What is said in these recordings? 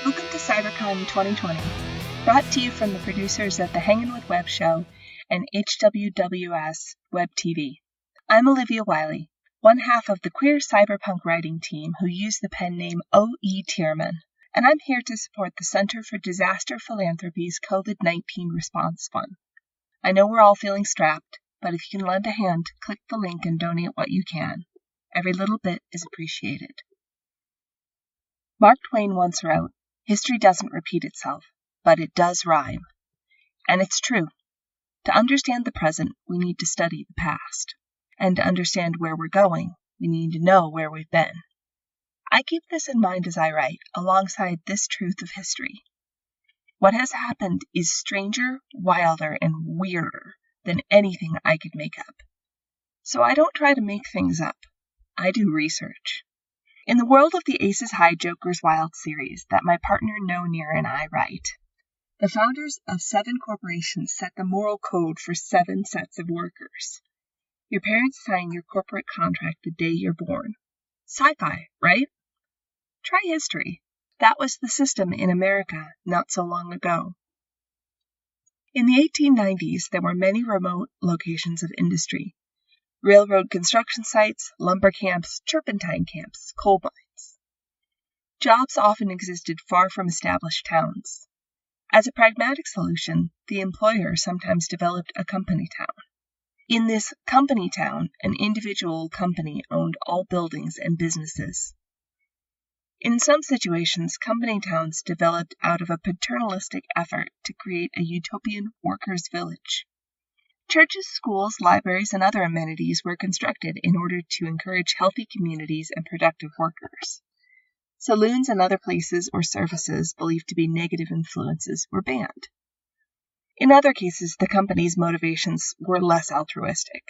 Welcome to CyberCon 2020, brought to you from the producers of the Hangin' with Web show and HWWS Web TV. I'm Olivia Wiley, one half of the queer cyberpunk writing team who use the pen name O.E. Tierman, and I'm here to support the Center for Disaster Philanthropy's COVID-19 Response Fund. I know we're all feeling strapped, but if you can lend a hand, click the link and donate what you can. Every little bit is appreciated. Mark Twain once wrote, "History doesn't repeat itself, but it does rhyme." And it's true. To understand the present, we need to study the past. And to understand where we're going, we need to know where we've been. I keep this in mind as I write, alongside this truth of history. What has happened is stranger, wilder, and weirder than anything I could make up. So I don't try to make things up. I do research. In the world of the Aces High Jokers Wild series that my partner No Near and I write, the founders of 7 corporations set the moral code for 7 sets of workers. Your parents sign your corporate contract the day you're born. Sci-fi, right? Try history. That was the system in America not so long ago. In the 1890s, there were many remote locations of industry. Railroad construction sites, lumber camps, turpentine camps, coal mines. Jobs often existed far from established towns. As a pragmatic solution, the employer sometimes developed a company town. In this company town, an individual company owned all buildings and businesses. In some situations, company towns developed out of a paternalistic effort to create a utopian workers' village. Churches, schools, libraries, and other amenities were constructed in order to encourage healthy communities and productive workers. Saloons and other places or services believed to be negative influences were banned. In other cases, the company's motivations were less altruistic.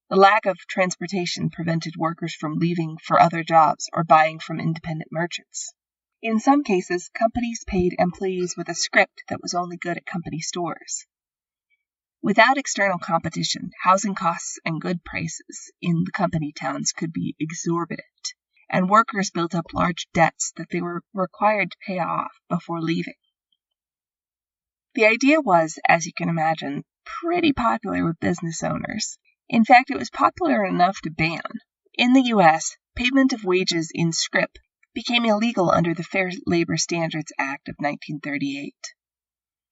The lack of transportation prevented workers from leaving for other jobs or buying from independent merchants. In some cases, companies paid employees with a script that was only good at company stores. Without external competition, housing costs and good prices in the company towns could be exorbitant, and workers built up large debts that they were required to pay off before leaving. The idea was, as you can imagine, pretty popular with business owners. In fact, it was popular enough to ban. In the U.S., payment of wages in scrip became illegal under the Fair Labor Standards Act of 1938.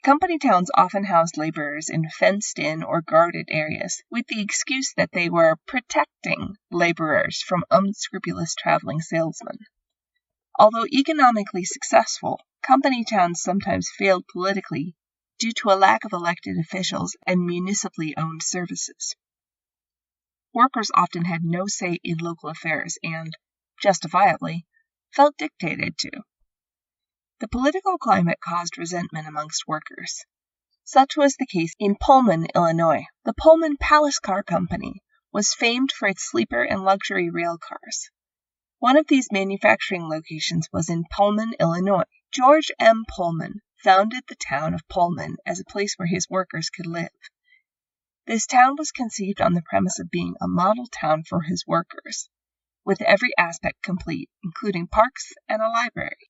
Company towns often housed laborers in fenced-in or guarded areas with the excuse that they were protecting laborers from unscrupulous traveling salesmen. Although economically successful, company towns sometimes failed politically due to a lack of elected officials and municipally owned services. Workers often had no say in local affairs and, justifiably, felt dictated to. The political climate caused resentment amongst workers. Such was the case in Pullman, Illinois. The Pullman Palace Car Company was famed for its sleeper and luxury rail cars. One of these manufacturing locations was in Pullman, Illinois. George M. Pullman founded the town of Pullman as a place where his workers could live. This town was conceived on the premise of being a model town for his workers, with every aspect complete, including parks and a library.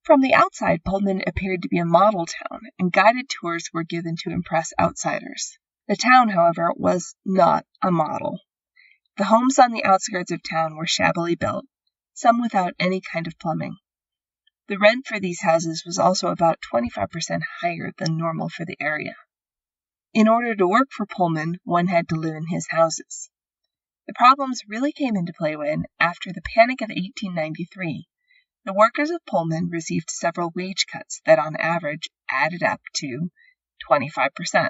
From the outside, Pullman appeared to be a model town, and guided tours were given to impress outsiders. The town, however, was not a model. The homes on the outskirts of town were shabbily built, some without any kind of plumbing. The rent for these houses was also about 25% higher than normal for the area. In order to work for Pullman, one had to live in his houses. The problems really came into play when, after the Panic of 1893, the workers of Pullman received several wage cuts that on average added up to 25%.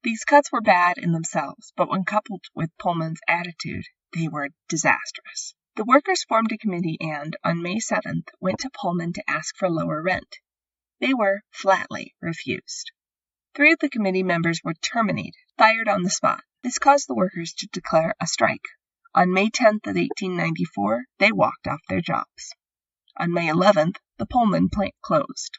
These cuts were bad in themselves, but when coupled with Pullman's attitude, they were disastrous. The workers formed a committee and, on May 7th, went to Pullman to ask for lower rent. They were flatly refused. 3 of the committee members were terminated, fired on the spot. This caused the workers to declare a strike. On May 10th of 1894, they walked off their jobs. On May 11th, the Pullman plant closed.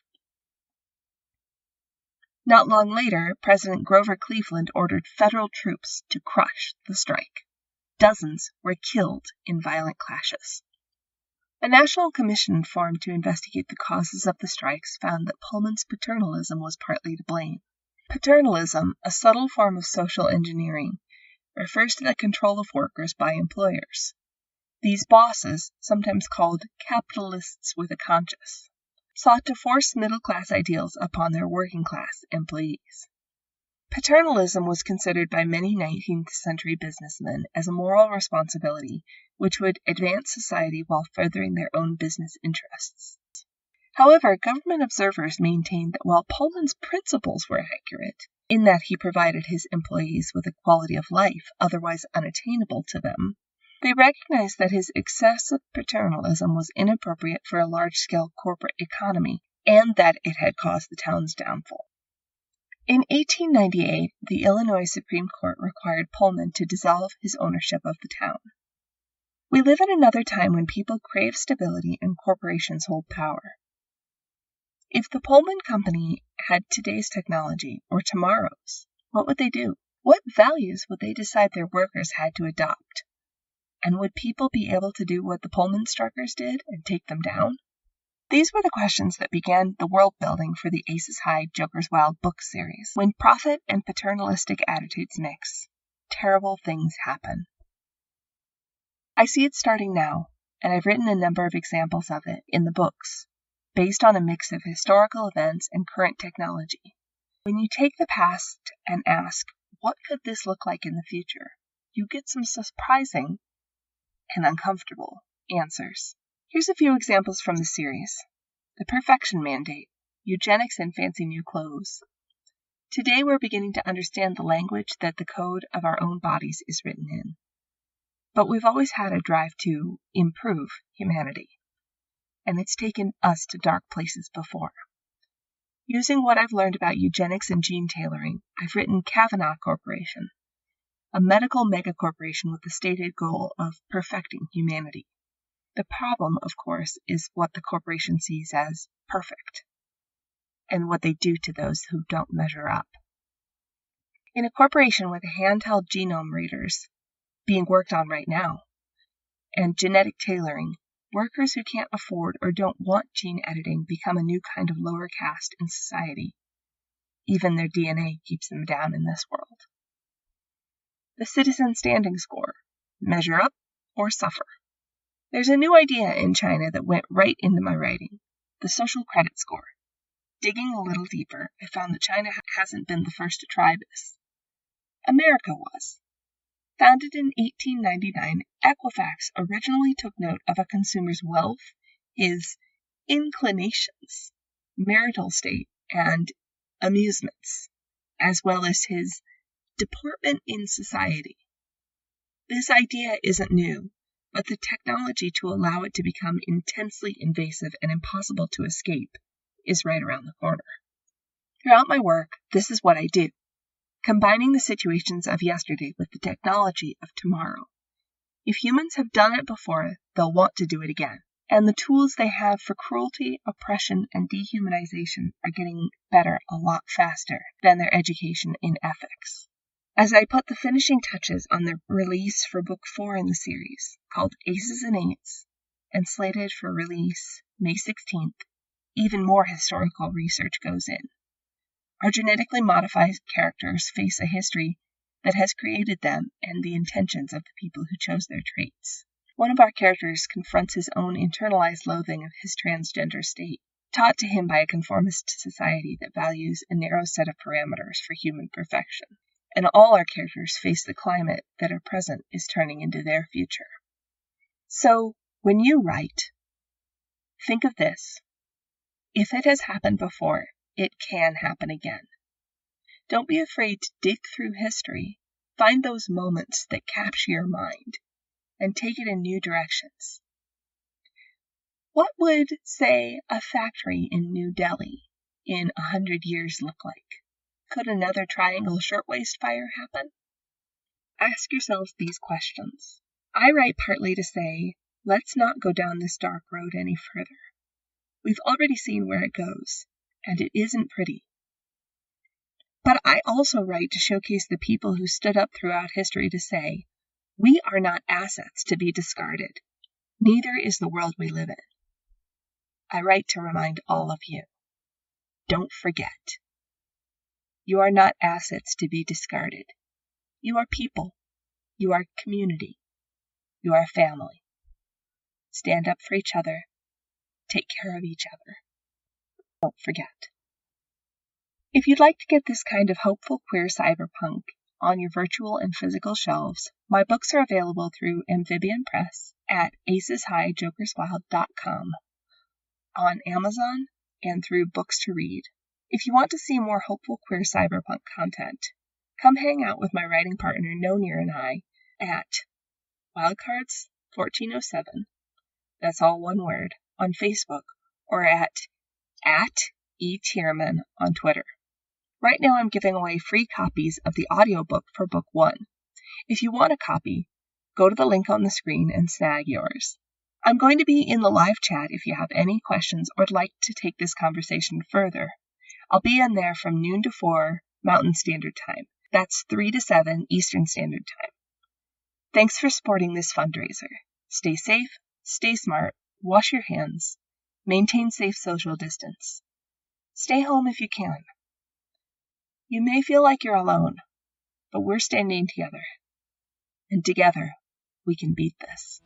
Not long later, President Grover Cleveland ordered federal troops to crush the strike. Dozens were killed in violent clashes. A national commission formed to investigate the causes of the strikes found that Pullman's paternalism was partly to blame. Paternalism, a subtle form of social engineering, refers to the control of workers by employers. These bosses, sometimes called capitalists with a conscience, sought to force middle-class ideals upon their working-class employees. Paternalism was considered by many 19th century businessmen as a moral responsibility which would advance society while furthering their own business interests. However, government observers maintained that while Pullman's principles were accurate, in that he provided his employees with a quality of life otherwise unattainable to them, they recognized that his excessive paternalism was inappropriate for a large-scale corporate economy and that it had caused the town's downfall. In 1898, the Illinois Supreme Court required Pullman to dissolve his ownership of the town. We live in another time when people crave stability and corporations hold power. If the Pullman Company had today's technology or tomorrow's, what would they do? What values would they decide their workers had to adopt? And would people be able to do what the Pullman strikers did and take them down? These were the questions that began the world building for the Aces High Joker's Wild book series. When profit and paternalistic attitudes mix, terrible things happen. I see it starting now, and I've written a number of examples of it in the books, based on a mix of historical events and current technology. When you take the past and ask, what could this look like in the future, you get some surprising and uncomfortable answers. Here's a few examples from the series. The Perfection Mandate, Eugenics and Fancy New Clothes. Today we're beginning to understand the language that the code of our own bodies is written in. But we've always had a drive to improve humanity, and it's taken us to dark places before. Using what I've learned about eugenics and gene tailoring, I've written Kavanaugh Corporation, a medical megacorporation with the stated goal of perfecting humanity. The problem, of course, is what the corporation sees as perfect, and what they do to those who don't measure up. In a corporation with handheld genome readers being worked on right now, and genetic tailoring, workers who can't afford or don't want gene editing become a new kind of lower caste in society. Even their DNA keeps them down in this world. The Citizen Standing Score, measure up or suffer. There's a new idea in China that went right into my writing, the social credit score. Digging a little deeper, I found that China hasn't been the first to try this. America was. Founded in 1899, Equifax originally took note of a consumer's wealth, his inclinations, marital state, and amusements, as well as his deportment in society. This idea isn't new, but the technology to allow it to become intensely invasive and impossible to escape is right around the corner. Throughout my work, this is what I do, combining the situations of yesterday with the technology of tomorrow. If humans have done it before, they'll want to do it again, and the tools they have for cruelty, oppression, and dehumanization are getting better a lot faster than their education in ethics. As I put the finishing touches on the release for Book 4 in the series, called Aces and Eights, and slated for release May 16th, even more historical research goes in. Our genetically modified characters face a history that has created them and the intentions of the people who chose their traits. One of our characters confronts his own internalized loathing of his transgender state, taught to him by a conformist society that values a narrow set of parameters for human perfection. And all our characters face the climate that our present is turning into their future. So, when you write, think of this. If it has happened before, it can happen again. Don't be afraid to dig through history, find those moments that capture your mind, and take it in new directions. What would, say, a factory in New Delhi in 100 years look like? Could another Triangle Shirtwaist fire happen? Ask yourselves these questions. I write partly to say, let's not go down this dark road any further. We've already seen where it goes, and it isn't pretty. But I also write to showcase the people who stood up throughout history to say, we are not assets to be discarded. Neither is the world we live in. I write to remind all of you. Don't forget. You are not assets to be discarded. You are people. You are community. You are family. Stand up for each other. Take care of each other. Don't forget. If you'd like to get this kind of hopeful queer cyberpunk on your virtual and physical shelves, my books are available through Amphibian Press at aceshighjokerswild.com, on Amazon, and through Books to Read. If you want to see more hopeful queer cyberpunk content, come hang out with my writing partner Nonir and I at Wildcards 1407, that's all one word, on Facebook, or at @etierman on Twitter. Right now I'm giving away free copies of the audiobook for Book 1. If you want a copy, go to the link on the screen and snag yours. I'm going to be in the live chat if you have any questions or would like to take this conversation further. I'll be in there from noon to 4 Mountain Standard Time. That's 3 to 7 Eastern Standard Time. Thanks for supporting this fundraiser. Stay safe, stay smart, wash your hands, maintain safe social distance. Stay home if you can. You may feel like you're alone, but we're standing together. And together, we can beat this.